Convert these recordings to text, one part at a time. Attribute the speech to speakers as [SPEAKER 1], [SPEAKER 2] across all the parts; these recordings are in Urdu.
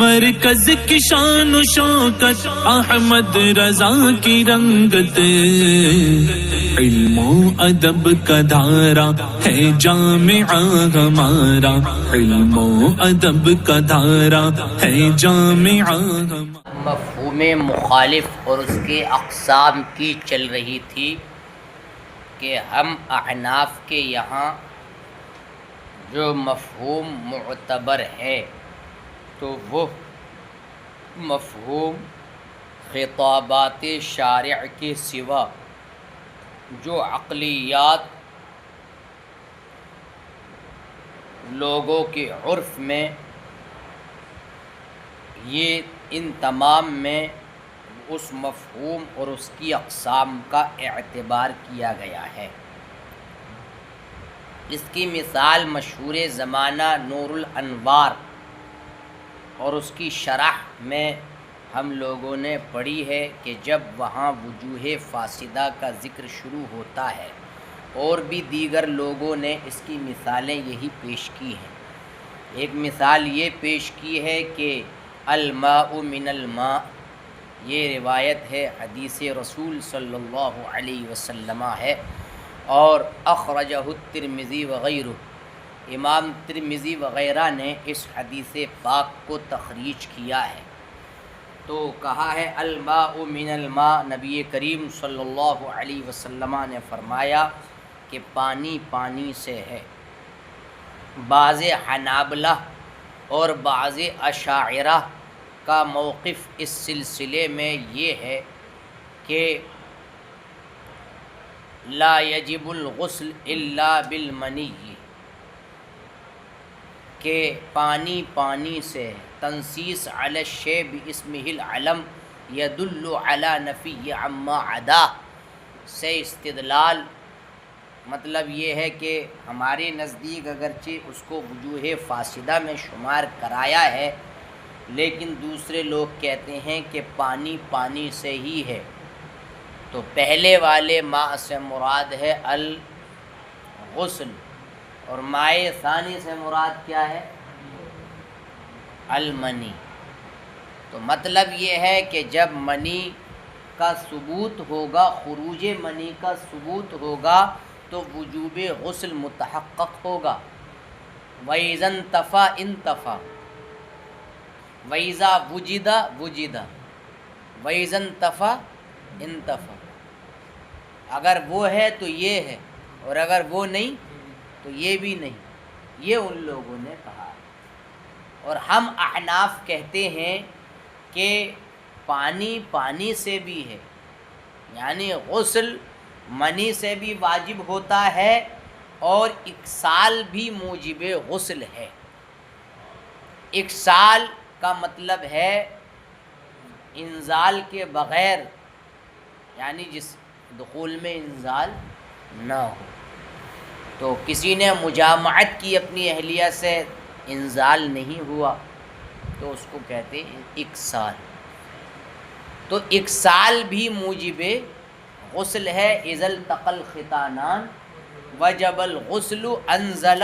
[SPEAKER 1] مرکز کی شان و شوکت احمد رضا کی رنگت، علم و ادب کا دھارا ہے جامعہ ہمارا، علم و ادب کا دھارا ہے جامعہ ہمارا۔
[SPEAKER 2] مفہوم مخالف اور اس کے اقسام کی چل رہی تھی کہ ہم احناف کے یہاں جو مفہوم معتبر ہے تو وہ مفہوم خطابات شارع کے سوا جو عقلیات لوگوں کے عرف میں یہ ان تمام میں اس مفہوم اور اس کی اقسام کا اعتبار کیا گیا ہے۔ اس کی مثال مشہور زمانہ نور الانوار اور اس کی شرح میں ہم لوگوں نے پڑھی ہے کہ جب وہاں وجوہ فاسدہ کا ذکر شروع ہوتا ہے، اور بھی دیگر لوگوں نے اس کی مثالیں یہی پیش کی ہیں۔ ایک مثال یہ پیش کی ہے کہ الماء من الماء، یہ روایت ہے حدیث رسول صلی اللہ علیہ وسلم ہے، اور اخرجہ الترمذی وغیرہ، امام ترمذی وغیرہ نے اس حدیث پاک کو تخریج کیا ہے۔ تو کہا ہے الماء من الماء، نبی کریم صلی اللہ علیہ وسلم نے فرمایا کہ پانی پانی سے ہے۔ بعض حنابلہ اور بعض اشاعرہ کا موقف اس سلسلے میں یہ ہے کہ لا یجب الغسل الا بالمنی، کہ پانی پانی سے ہے۔ تنصیص علی الشیء باسمہ العلم یدل علی نفی عما عدا سے استدلال، مطلب یہ ہے کہ ہمارے نزدیک اگرچہ اس کو وجوہ فاسدہ میں شمار کرایا ہے، لیکن دوسرے لوگ کہتے ہیں کہ پانی پانی سے ہی ہے۔ تو پہلے والے ماء سے مراد ہے الغسل، اور مائع ثانی سے مراد کیا ہے؟ المنی۔ تو مطلب یہ ہے کہ جب منی کا ثبوت ہوگا، خروج منی کا ثبوت ہوگا تو وجوب غسل متحقق ہوگا۔ وَإِذَا انْتَفَى انْتَفَى، وَإِذَا وُجِدَ وُجِدَ، وَإِذَا انْتَفَى انْتَفَى۔ اگر وہ ہے تو یہ ہے، اور اگر وہ نہیں تو یہ بھی نہیں، یہ ان لوگوں نے کہا ہے۔ اور ہم احناف کہتے ہیں کہ پانی پانی سے بھی ہے، یعنی غسل منی سے بھی واجب ہوتا ہے، اور اکسال بھی موجب غسل ہے۔ اکسال کا مطلب ہے انزال کے بغیر، یعنی جس دخول میں انزال نہ ہو۔ تو کسی نے مجامعت کی اپنی اہلیہ سے، انزال نہیں ہوا تو اس کو کہتے ہیں اکسال۔ تو اکسال بھی موجب غسل ہے۔ اذا التقى الختانان وجب الغسل انزل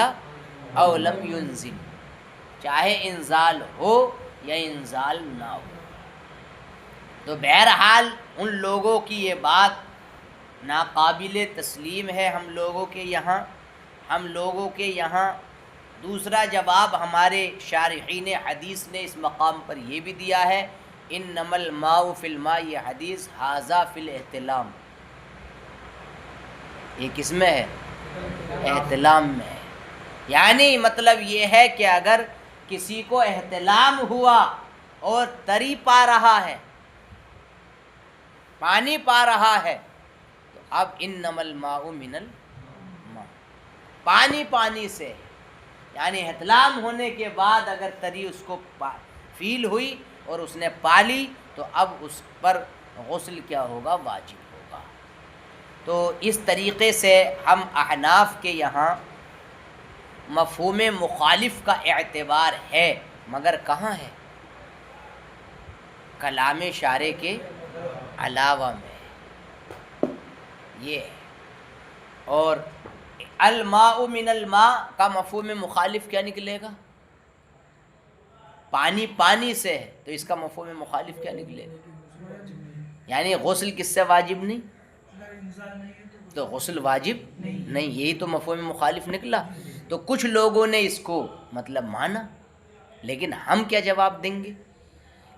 [SPEAKER 2] او لم ينزل، چاہے انزال ہو یا انزال نہ ہو۔ تو بہرحال ان لوگوں کی یہ بات ناقابل تسلیم ہے ہم لوگوں کے یہاں۔ ہم لوگوں کے یہاں دوسرا جواب ہمارے شارحین حدیث نے اس مقام پر یہ بھی دیا ہے، انما الماء فی الماء، یہ حدیث ھذا فی الاحتلام، یہ کس میں ہے؟ احتلام میں ہے۔ یعنی مطلب یہ ہے کہ اگر کسی کو احتلام ہوا اور تری پا رہا ہے، پانی پا رہا ہے، تو اب انما الماء من الماء، پانی پانی سے، یعنی احتلام ہونے کے بعد اگر تری اس کو فیل ہوئی اور اس نے پالی تو اب اس پر غسل کیا ہوگا؟ واجب ہوگا۔ تو اس طریقے سے ہم احناف کے یہاں مفہوم مخالف کا اعتبار ہے، مگر کہاں ہے؟ کلام شارع کے علاوہ میں یہ ہے۔ اور الماء من الماء کا مفہوم مخالف کیا نکلے گا؟ پانی پانی سے ہے تو اس کا مفہوم مخالف کیا نکلے گا؟ یعنی غسل کس سے واجب نہیں تو غسل واجب نہیں، یہی تو مفہوم مخالف نکلا۔ تو کچھ لوگوں نے اس کو مطلب مانا، لیکن ہم کیا جواب دیں گے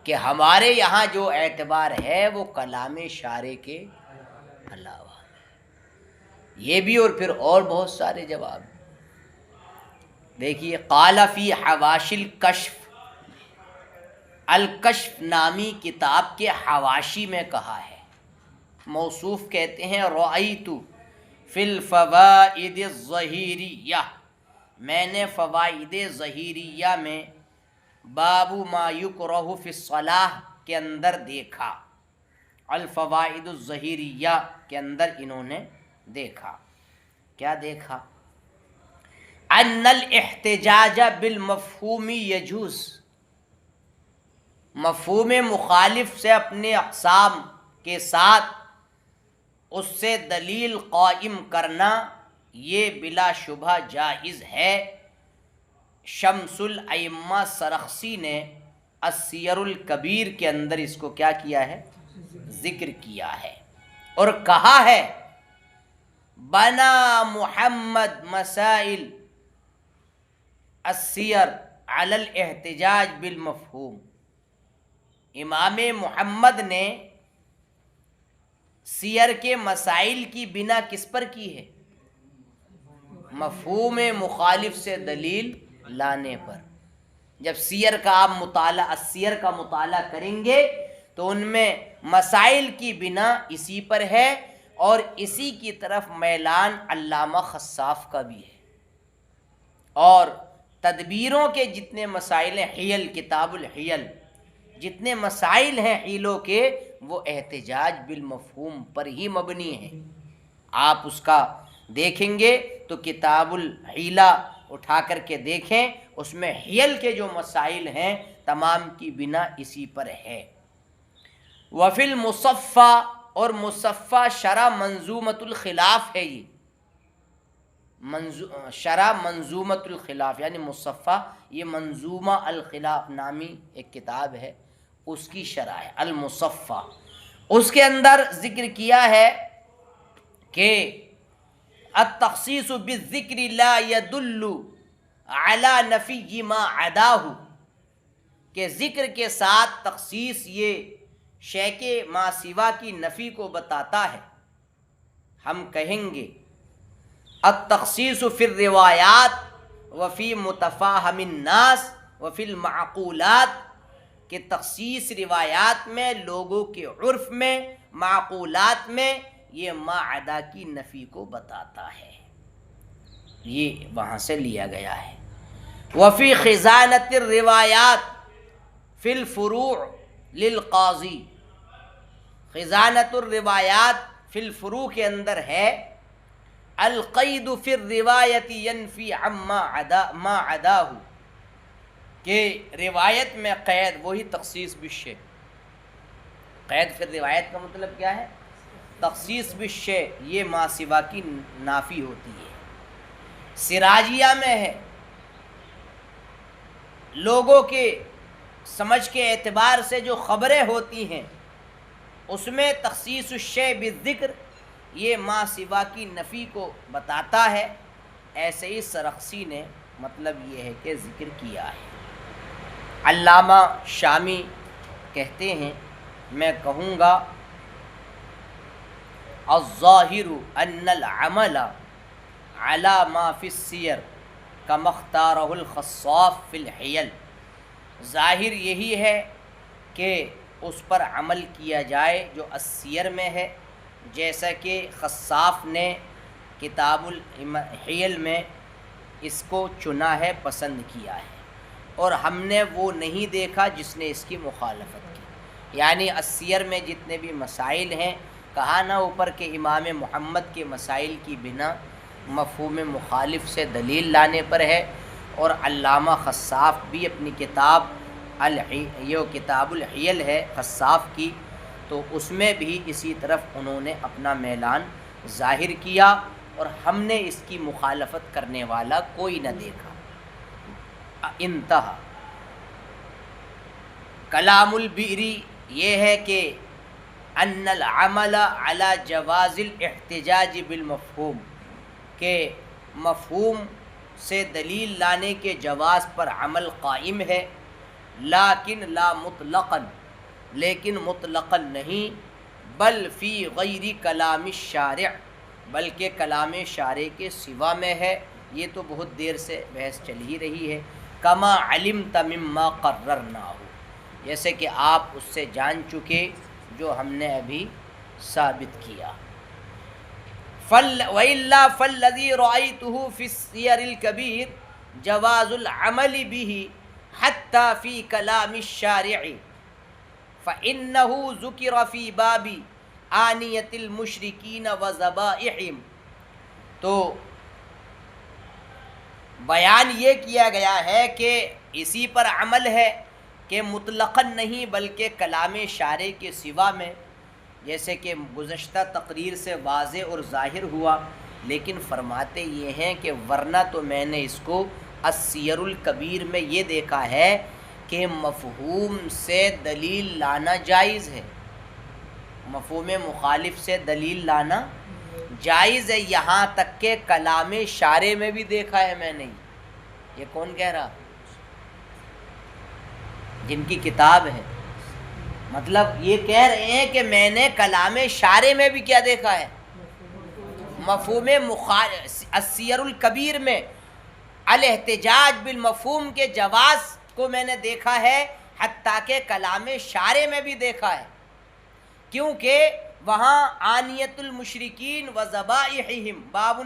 [SPEAKER 2] کہ ہمارے یہاں جو اعتبار ہے وہ کلام شارع کے علاوہ ہے۔ یہ بھی اور پھر اور بہت سارے جواب۔ دیکھیے قال فی حواشی الکشف، الکشف نامی کتاب کے حواشی میں کہا ہے، موصوف کہتے ہیں رأیت فی الفوائد الظہیریہ، میں نے فوائد ظہیریہ میں باب ما یکرہ فی الصلاۃ کے اندر دیکھا، الفوائد الظہیریہ کے اندر انہوں نے دیکھا، کیا دیکھا؟ ان الاحتجاج بالمفہوم یجوز، مفہوم مخالف سے اپنے اقسام کے ساتھ اس سے دلیل قائم کرنا یہ بلا شبہ جائز ہے۔ شمس الائمہ سرخسی نے السیر الکبیر کے اندر اس کو کیا کیا ہے؟ ذکر کیا ہے، اور کہا ہے بنا محمد مسائل السیر علی الاحتجاج بالمفہوم، امام محمد نے سیر کے مسائل کی بنا کس پر کی ہے؟ مفہوم مخالف سے دلیل لانے پر۔ جب سیر کا آپ مطالعہ، السیر کا مطالعہ کریں گے تو ان میں مسائل کی بنا اسی پر ہے، اور اسی کی طرف میلان علامہ خصاف کا بھی ہے، اور تدبیروں کے جتنے مسائل ہیں، حیل، کتاب الحیل، جتنے مسائل ہیں حیلوں کے، وہ احتجاج بالمفہوم پر ہی مبنی ہیں۔ آپ اس کا دیکھیں گے تو کتاب الحیلہ اٹھا کر کے دیکھیں، اس میں حیل کے جو مسائل ہیں تمام کی بنا اسی پر ہے۔ وفی المصفہ، اور مصفہ شرح منظومۃ الخلاف ہے، یہ شرح منظومۃ الخلاف، یعنی مصفہ یہ منظومہ الخلاف نامی ایک کتاب ہے، اس کی شرح ہے المصفہ۔ اس کے اندر ذکر کیا ہے کہ التخصیص بالذکر لا يدل علی نفی ما عداہ، کہ ذکر کے ساتھ تخصیص یہ شے کے ما سوا کی نفی کو بتاتا ہے۔ ہم کہیں گے التخصیص فی الروایات وفی متفاہم الناس وفی المعقولات، کہ تخصیص روایات میں، لوگوں کے عرف میں، معقولات میں، یہ ما عدا کی نفی کو بتاتا ہے، یہ وہاں سے لیا گیا ہے۔ وفی خزانۃ الروایات فی الفروع للقاضی، خزانۃ الروایات فی الفروع کے اندر ہے القید فی الروایت ینفی عما ما عداہ، کہ روایت میں قید وہی تخصیص بالشیء، قید فی روایت کا مطلب کیا ہے؟ تخصیص بالشیء، یہ ما سوا کی نافی ہوتی ہے۔ سراجیہ میں ہے، لوگوں کے سمجھ کے اعتبار سے جو خبریں ہوتی ہیں اس میں تخصیص الشیء بالذکر یہ ما سوا کی نفی کو بتاتا ہے، ایسے ہی سرخسی نے مطلب یہ ہے کہ ذکر کیا ہے۔ علامہ شامی کہتے ہیں، میں کہوں گا الظاہر ان العمل علی ما فی السیر کما اختارہ الخصاف فی الحیل، ظاہر یہی ہے کہ اس پر عمل کیا جائے جو السیر میں ہے، جیسا کہ خصاف نے کتاب الحیل میں اس کو چنا ہے، پسند کیا ہے، اور ہم نے وہ نہیں دیکھا جس نے اس کی مخالفت کی۔ یعنی السیر میں جتنے بھی مسائل ہیں، کہا نہ اوپر کے امام محمد کے مسائل کی بنا مفہوم مخالف سے دلیل لانے پر ہے، اور علامہ خصاف بھی اپنی کتاب یہ کتاب الحیل ہے خصاف کی، تو اس میں بھی اسی طرف انہوں نے اپنا میلان ظاہر کیا، اور ہم نے اس کی مخالفت کرنے والا کوئی نہ دیکھا۔ انتہا۔ کلام البیری یہ ہے کہ ان العمل علی جواز الاحتجاج بالمفہوم، کہ مفہوم سے دلیل لانے کے جواز پر عمل قائم ہے، لیکن لا مطلقاً، لیکن مطلقاً نہیں، بل فی غیر کلام الشارع، بلکہ کلام شارع کے سوا میں ہے۔ یہ تو بہت دیر سے بحث چل ہی رہی ہے۔ کما علمت مما قررناہ، جیسے کہ آپ اس سے جان چکے جو ہم نے ابھی ثابت کیا۔ وَإِلَّا فَالَّذِي رَأَيْتُهُ فِي السِّيَرِ الْكَبِيرِ جواز العمل به حتى في كلام الشارع فإنه ذكر في باب آنية المشركين وذبائحهم۔ تو بیان یہ کیا گیا ہے کہ اسی پر عمل ہے کہ مطلقاً نہیں بلکہ کلام شارع کے سوا میں، جیسے کہ گزشتہ تقریر سے واضح اور ظاہر ہوا، لیکن فرماتے یہ ہیں کہ ورنہ تو میں نے اس کو السیر الکبیر میں یہ دیکھا ہے کہ مفہوم سے دلیل لانا جائز ہے، مفہوم مخالف سے دلیل لانا جائز ہے، یہاں تک کہ کلام شارع میں بھی دیکھا ہے میں نے۔ یہ کون کہہ رہا؟ جن کی کتاب ہے، مطلب یہ کہہ رہے ہیں کہ میں نے کلام شارع میں بھی کیا دیکھا ہے، مفہوم السیر الکبیر میں الاحتجاج بالمفہوم کے جواز کو میں نے دیکھا ہے، حتیٰ کہ کلام شارع میں بھی دیکھا ہے، کیونکہ وہاں آنیت المشرکین و ذبائحہم باب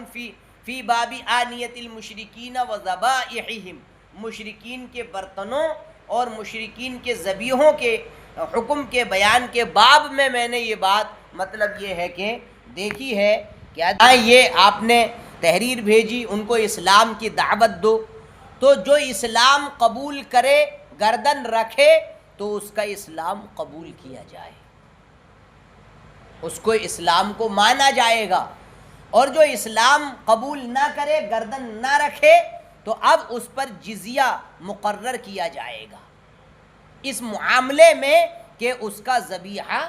[SPEAKER 2] فی باب آنیت المشرکین و ذبائحہم، مشرکین کے برتنوں اور مشرکین کے ذبیحوں کے حکم کے بیان کے باب میں نے یہ بات مطلب یہ ہے کہ دیکھی ہے۔ کیا یہ آپ نے تحریر بھیجی، ان کو اسلام کی دعوت دو، تو جو اسلام قبول کرے گردن رکھے تو اس کا اسلام قبول کیا جائے، اس کو اسلام کو مانا جائے گا، اور جو اسلام قبول نہ کرے گردن نہ رکھے تو اب اس پر جزیہ مقرر کیا جائے گا، اس معاملے میں کہ اس کا ذبیحہ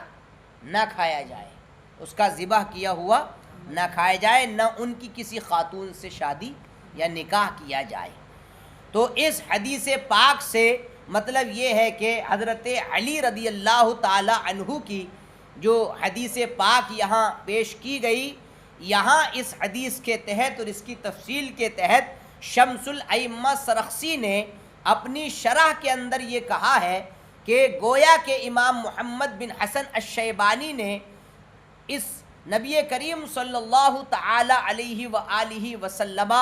[SPEAKER 2] نہ کھایا جائے، اس کا ذبح کیا ہوا نہ کھایا جائے، نہ ان کی کسی خاتون سے شادی یا نکاح کیا جائے۔ تو اس حدیث پاک سے مطلب یہ ہے کہ حضرت علی رضی اللہ تعالی عنہ کی جو حدیث پاک یہاں پیش کی گئی، یہاں اس حدیث کے تحت اور اس کی تفصیل کے تحت شمس الائمہ سرخسی نے اپنی شرح کے اندر یہ کہا ہے کہ گویا کہ امام محمد بن حسن الشیبانی نے اس نبی کریم صلی اللہ تعالی علیہ وآلہ وسلم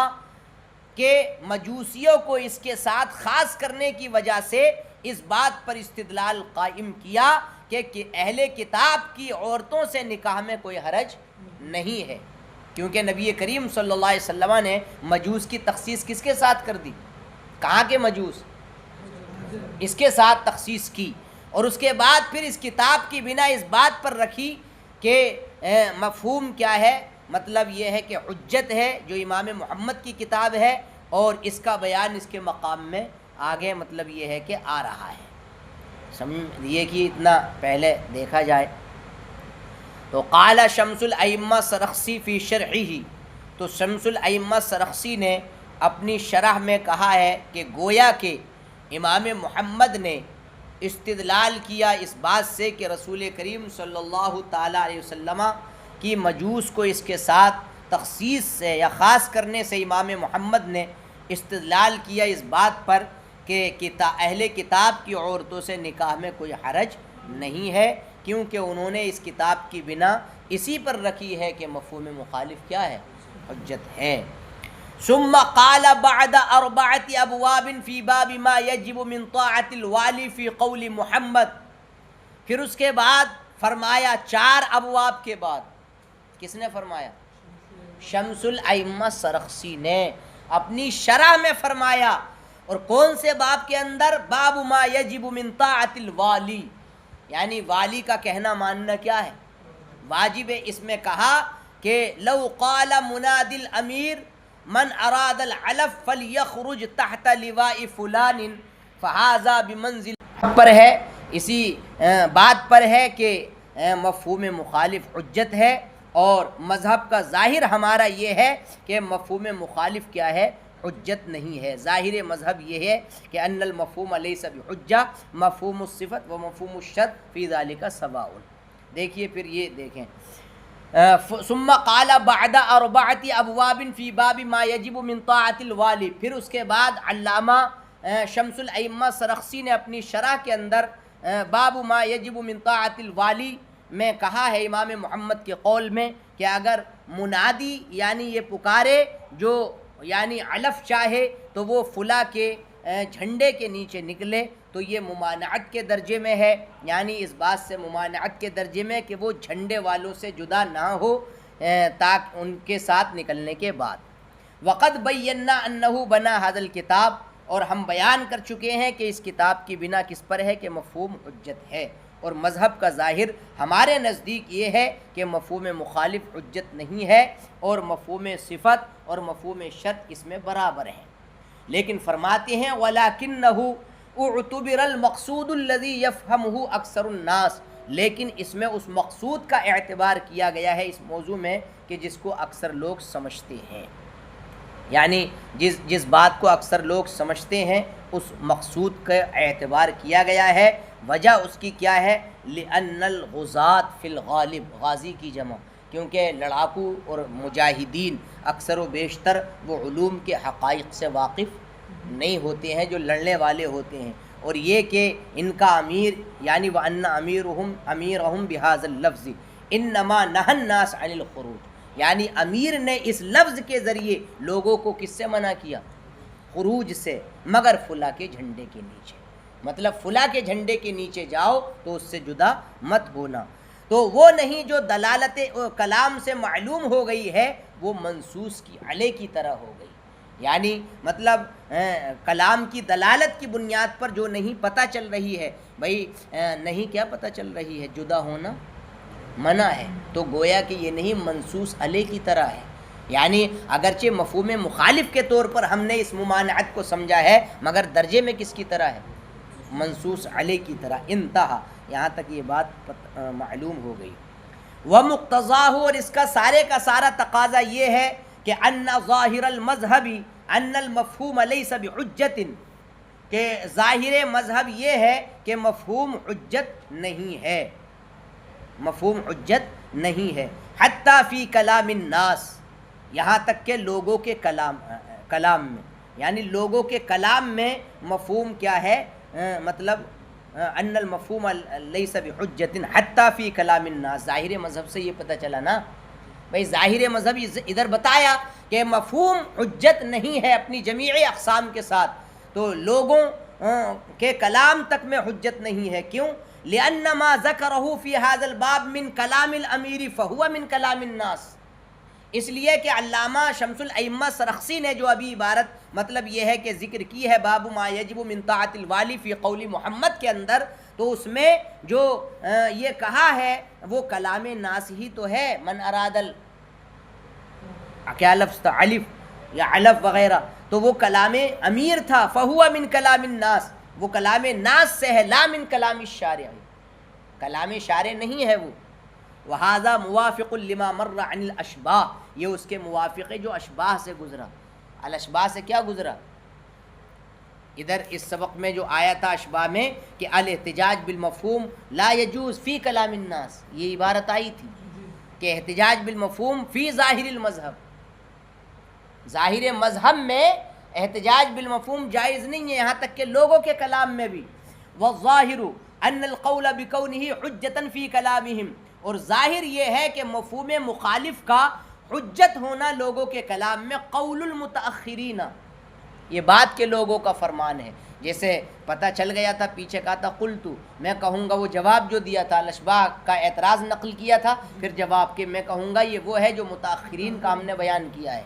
[SPEAKER 2] کے مجوسیوں کو اس کے ساتھ خاص کرنے کی وجہ سے اس بات پر استدلال قائم کیا کہ اہل کتاب کی عورتوں سے نکاح میں کوئی حرج نہیں ہے، کیونکہ نبی کریم صلی اللہ علیہ وسلم نے مجوس کی تخصیص کس کے ساتھ کر دی؟ کہاں کے مجوس؟ اس کے ساتھ تخصیص کی، اور اس کے بعد پھر اس کتاب کی بنا اس بات پر رکھی کہ مفہوم کیا ہے، مطلب یہ ہے کہ حجت ہے جو امام محمد کی کتاب ہے، اور اس کا بیان اس کے مقام میں آگے مطلب یہ ہے کہ آ رہا ہے۔ سمجھیے کہ اتنا پہلے دیکھا جائے تو قال شمس الائمہ سرخسی فی شرحہ، تو شمس الائمہ سرخسی نے اپنی شرح میں کہا ہے کہ گویا کہ امام محمد نے استدلال کیا اس بات سے کہ رسول کریم صلی اللہ تعالیٰ علیہ وسلم کی مجوس کو اس کے ساتھ تخصیص سے یا خاص کرنے سے امام محمد نے استدلال کیا اس بات پر کہ اہل کتاب کی عورتوں سے نکاح میں کوئی حرج نہیں ہے، کیونکہ انہوں نے اس کتاب کی بنا اسی پر رکھی ہے کہ مفہوم مخالف کیا ہے؟ حجت ہے۔ ثم قال بعد 4 ابواب فی باب ما یجب من طاعت الوالی فی قول محمد، پھر اس کے بعد فرمایا 4 ابواب کے بعد، کس نے فرمایا؟ شمس الائمہ سرخسی نے اپنی شرح میں فرمایا، اور کون سے باب کے اندر؟ باب ما یجب من طاعت الوالی، یعنی والی کا کہنا ماننا کیا ہے؟ واجب ہے۔ اس میں کہا کہ لو قال مناد الامیر من اراد العلف فلیخرج تحت لواء فلان فہذا بمنزل پر ہے اسی بات پر ہے کہ مفہوم مخالف حجت ہے، اور مذہب کا ظاہر ہمارا یہ ہے کہ مفہوم مخالف کیا ہے؟ حجت نہیں ہے۔ ظاہر مذہب یہ ہے کہ ان المفہوم لیس بحجہ مفہوم الصفت و مفہوم الشرط فی ذلک سواء۔ دیکھیے پھر یہ دیکھیں، ثم قال بعد اربعۃ ابواب فی باب ما یجب من طاعۃ الوالی، پھر اس کے بعد علامہ شمس الائمہ سرخسی نے اپنی شرح کے اندر باب ما یجب من طاعۃ الوالی میں کہا ہے، امام محمد کے قول میں، کہ اگر منادی یعنی یہ پکارے جو یعنی علف چاہے تو وہ فلاں کے جھنڈے کے نیچے نکلے، تو یہ ممانعت کے درجے میں ہے، یعنی اس بات سے ممانعت کے درجے میں کہ وہ جھنڈے والوں سے جدا نہ ہو تاکہ ان کے ساتھ نکلنے کے بعد۔ وقد بینا انہ بنا ھذا الکتاب، اور ہم بیان کر چکے ہیں کہ اس کتاب کی بنا کس پر ہے؟ کہ مفہوم حجت ہے، اور مذہب کا ظاہر ہمارے نزدیک یہ ہے کہ مفہوم مخالف حجت نہیں ہے، اور مفہوم صفت اور مفہوم شرط اس میں برابر ہیں۔ لیکن فرماتے ہیں وَلَكِنَّهُ اُعْتُبِرَ الْمَقْصُودُ الَّذِي يَفْهَمُهُ أَكْثَرُ النَّاسِ، لیکن اس میں اس مقصود کا اعتبار کیا گیا ہے اس موضوع میں کہ جس کو اکثر لوگ سمجھتے ہیں، یعنی جس بات کو اکثر لوگ سمجھتے ہیں اس مقصود کا اعتبار کیا گیا ہے۔ وجہ اس کی کیا ہے؟ لِأَنَّ الْغُزَاةَ فِي الْغَالِبِ، غازی کی جمع، کیونکہ لڑاکو اور مجاہدین اکثر و بیشتر وہ علوم کے حقائق سے واقف نہیں ہوتے ہیں جو لڑنے والے ہوتے ہیں، اور یہ کہ ان کا امیر یعنی وَأَنَّ أَمِيرَهُمْ بِهَذَا اللَّفْظِ إِنَّمَا نَهَى النَّاسَ عَنِ الْخُرُوجِ، یعنی امیر نے اس لفظ کے ذریعے لوگوں کو کس سے منع کیا؟ خروج سے، مگر فلاں کے جھنڈے کے نیچے، مطلب فلاں کے جھنڈے کے نیچے جاؤ تو اس سے جدا مت ہونا۔ تو وہ نہیں جو دلالت کلام سے معلوم ہو گئی ہے، وہ منصوص کی علیہ کی طرح ہو گئی، یعنی مطلب کلام کی دلالت کی بنیاد پر جو نہیں پتہ چل رہی ہے، بھائی نہیں کیا پتہ چل رہی ہے؟ جدا ہونا منع ہے، تو گویا کہ یہ نہیں منصوص علیہ کی طرح ہے، یعنی اگرچہ مفہوم مخالف کے طور پر ہم نے اس ممانعت کو سمجھا ہے، مگر درجے میں کس کی طرح ہے؟ منصوص علیہ کی طرح۔ انتہا، یہاں تک یہ بات معلوم ہو گئی۔ ومقتضاہ، اور اس کا سارے کا سارا تقاضا یہ ہے کہ ان ظاہر المذہب ان المفہوم لیس بحجت، کہ ظاہر مذہب یہ ہے کہ مفہوم حجت نہیں ہے، مفہوم حجت نہیں ہے، حتی فی کلام الناس، یہاں تک کہ لوگوں کے کلام میں، یعنی لوگوں کے کلام میں مفہوم کیا ہے؟ مطلب ان المفہوم لیس بحجت حتی فی کلام الناس۔ ظاہر مذہب سے یہ پتہ چلا نا بھائی، ظاہر مذہب ادھر بتایا کہ مفہوم حجت نہیں ہے اپنی جمیع اقسام کے ساتھ، تو لوگوں کے کلام تک میں حجت نہیں ہے۔ کیوں؟ لأن ما ذکرہ فی ھذا الباب من کلام الامیر فہو من کلام الناس، اس لیے کہ علامہ شمس الائمہ سرخسی نے جو ابھی عبارت مطلب یہ ہے کہ ذکر کی ہے باب ما یجب من طاعت الوالی فی قول محمد کے اندر، تو اس میں جو یہ کہا ہے وہ کلام ناس ہی تو ہے۔ من اراد کیا لفظ تھا؟ علف یا علف وغیرہ، تو وہ کلام امیر تھا، فہو من کلام الناس، وہ کلام ناس سے ہے، لا من کلام الشارع، کلام شارع نہیں ہے وہ۔ وہذا موافق لما مر عن الاشباہ، یہ اس کے موافق ہے جو اشباہ سے گزرا۔ الاشباہ سے کیا گزرا؟ ادھر اس سبق میں جو آیا تھا اشباہ میں کہ الاحتجاج بالمفہوم لا یجوز فی کلام الناس، یہ عبارت آئی تھی کہ احتجاج بالمفہوم فی ظاہر المذہب، ظاہر مذہب میں احتجاج بالمفہوم جائز نہیں ہے، یہاں تک کہ لوگوں کے کلام میں بھی۔ والظاہر ان القول بکونہ حجتا فی کلامہم، اور ظاہر یہ ہے کہ مفہوم مخالف کا حجت ہونا لوگوں کے کلام میں قول المتأخرین، یہ بات کے لوگوں کا فرمان ہے۔ جیسے پتہ چل گیا تھا، پیچھے کہا تھا قلتو، میں کہوں گا، وہ جواب جو دیا تھا الاشباہ کا اعتراض نقل کیا تھا، پھر جواب کہ میں کہوں گا، یہ وہ ہے جو متأخرین کا ہم نے بیان کیا ہے۔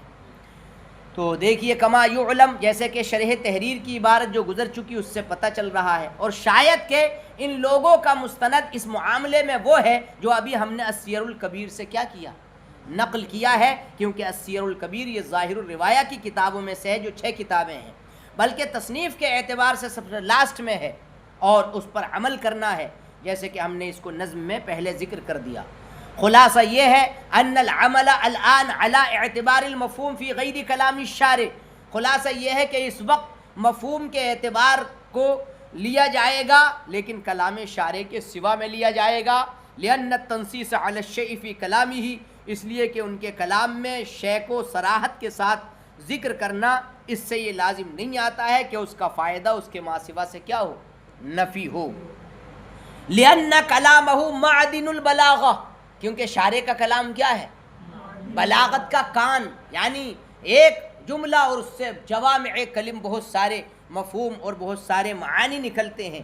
[SPEAKER 2] تو دیکھیے کما یعلم، جیسے کہ شرح تحریر کی عبارت جو گزر چکی اس سے پتہ چل رہا ہے، اور شاید کہ ان لوگوں کا مستند اس معاملے میں وہ ہے جو ابھی ہم نے السیر الکبیر سے کیا کیا؟ نقل کیا ہے، کیونکہ السیر الکبیر یہ ظاہر الروایہ کی کتابوں میں سے ہے جو 6 کتابیں ہیں، بلکہ تصنیف کے اعتبار سے سب سے لاسٹ میں ہے، اور اس پر عمل کرنا ہے، جیسے کہ ہم نے اس کو نظم میں پہلے ذکر کر دیا۔ خلاصہ یہ ہے ان العمل الان على اعتبار المفہوم فی غیر کلام الشارع، خلاصہ یہ ہے کہ اس وقت مفہوم کے اعتبار کو لیا جائے گا لیکن کلام شارع کے سوا میں لیا جائے گا، لأن التنصیص علی الشیء فی کلامہ، اس لیے کہ ان کے کلام میں شے کو صراحت کے ساتھ ذکر کرنا، اس سے یہ لازم نہیں آتا ہے کہ اس کا فائدہ اس کے ما سوا سے کیا ہو، نفی ہو۔ لأن کلامہ معدن البلاغہ، کیونکہ شارع کا کلام کیا ہے، بلاغت کا کان، یعنی ایک جملہ اور اس سے جوامع کلم بہت سارے مفہوم اور بہت سارے معانی نکلتے ہیں،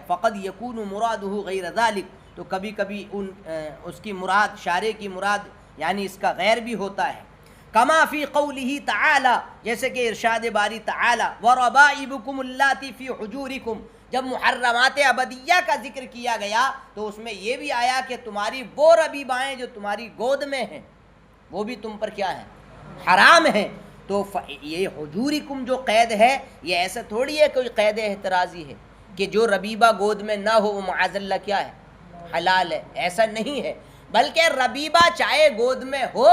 [SPEAKER 2] فقد یکون مرادہ غیر ذلک، تو کبھی کبھی اس کی مراد، شارع کی مراد یعنی اس کا غیر بھی ہوتا ہے۔ کما فی قولہ تعالی، جیسے کہ ارشاد باری تعالی، وربائبکم اللاتی فی حجورکم، جب محرمات ابدیہ کا ذکر کیا گیا تو اس میں یہ بھی آیا کہ تمہاری وہ ربیبائیں جو تمہاری گود میں ہیں وہ بھی تم پر کیا ہے، حرام ہیں۔ تو یہ حجورکم جو قید ہے یہ ایسا تھوڑی ہے کوئی قید احترازی ہے کہ جو ربیبہ گود میں نہ ہو وہ معاذ اللہ کیا ہے، حلال ہے، ایسا نہیں ہے، بلکہ ربیبہ چاہے گود میں ہو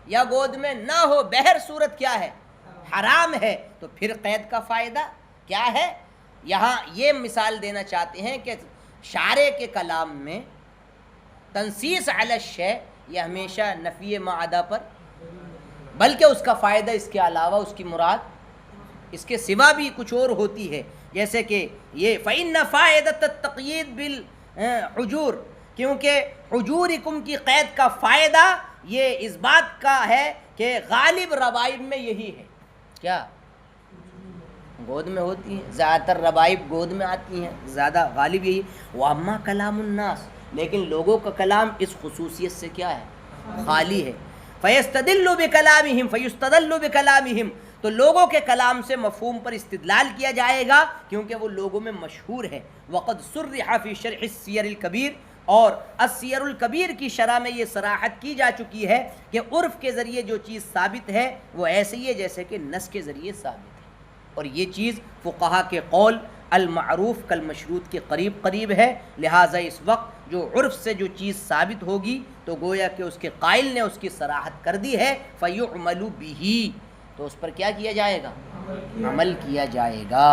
[SPEAKER 2] یا گود میں نہ ہو بہر صورت کیا ہے، حرام ہے۔ تو پھر قید کا فائدہ کیا ہے؟ یہاں یہ مثال دینا چاہتے ہیں کہ شارع کے کلام میں تنصیص علی الشیء یہ ہمیشہ نفی معدہ پر، بلکہ اس کا فائدہ اس کے علاوہ اس کی مراد اس کے سوا بھی کچھ اور ہوتی ہے، جیسے کہ یہ فإن فائدۃ التقیید بالحجور، کیونکہ حجورکم کی قید کا فائدہ یہ اس بات کا ہے کہ غالب ربائب میں یہی ہے، کیا گود میں ہوتی ہیں، زیادہ تر ربائب گود میں آتی ہیں، زیادہ غالب یہی۔ وَأَمَّا كَلَامُ النَّاسِ، لیکن لوگوں کا کلام اس خصوصیت سے کیا ہے، خالی ہے۔ فَيَسْتَدِلُّ بِكَلَامِهِمْ فَيُسْتَدَلُّ بِكَلَامِهِمْ، تو لوگوں کے کلام سے مفہوم پر استدلال کیا جائے گا کیونکہ وہ لوگوں میں مشہور ہے۔ وَقَدْ صُرِّحَ فِي شَرْحِ السِّيَرِ الْكَبِيرِ، اور السیر الکبیر کی شرح میں یہ صراحت کی جا چکی ہے کہ عرف کے ذریعے جو چیز ثابت ہے وہ ایسے ہی ہے جیسے کہ نص کے ذریعے ثابت ہے، اور یہ چیز فقہا کے قول المعروف کالمشروط کے قریب ہے، لہٰذا اس وقت جو عرف سے جو چیز ثابت ہوگی تو گویا کہ اس کے قائل نے اس کی صراحت کر دی ہے، فَيُعْمَلُ بِهِ، تو اس پر کیا کیا جائے گا، عمل کیا جائے گا۔